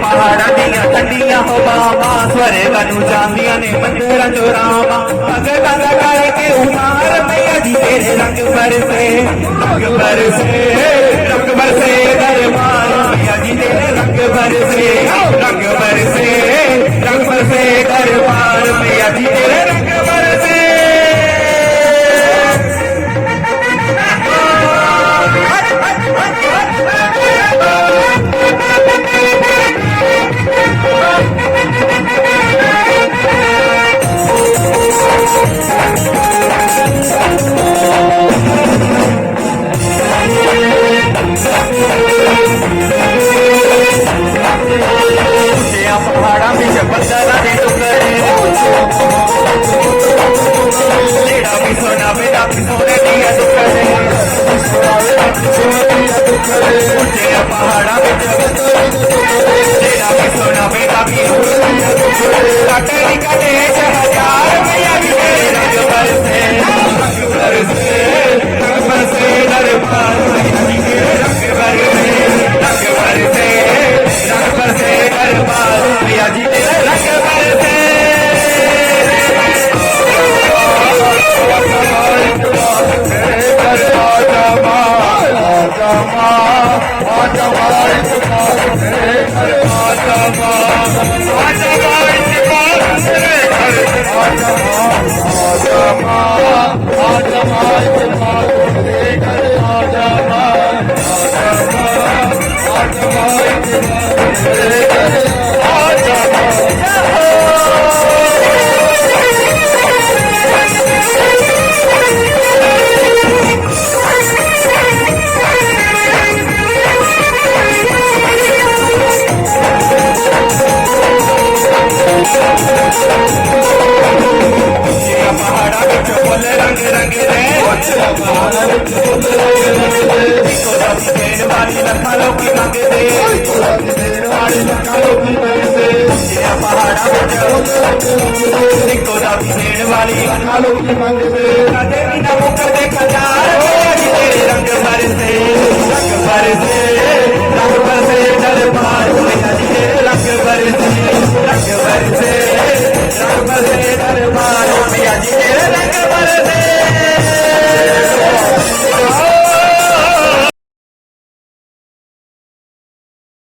पहाड़ा दिया ठंडिया हवावां स्वर्ग नूं जांदियां ने मंदिरां चों रावां अग गंग करके उतार मैया जी तेरे रंग बरसे दरबार मैया जी तेरे रंग बरसे दरबार मैया जी तेरे रंग बरसे पहाड़ा विच बंदरा दे टुकड़े लेड़ा भी सोना बेड़ा भी सोने दिया टुकड़े पहाड़ा विच लेड़ा भी सोना बेड़ा भी कटे कटे हजार मैया जी तेरे रंग बरसे दरबार मैया जी तेरे रंग बरसे दरबार मैया जी तेरे रंग बरसे वाली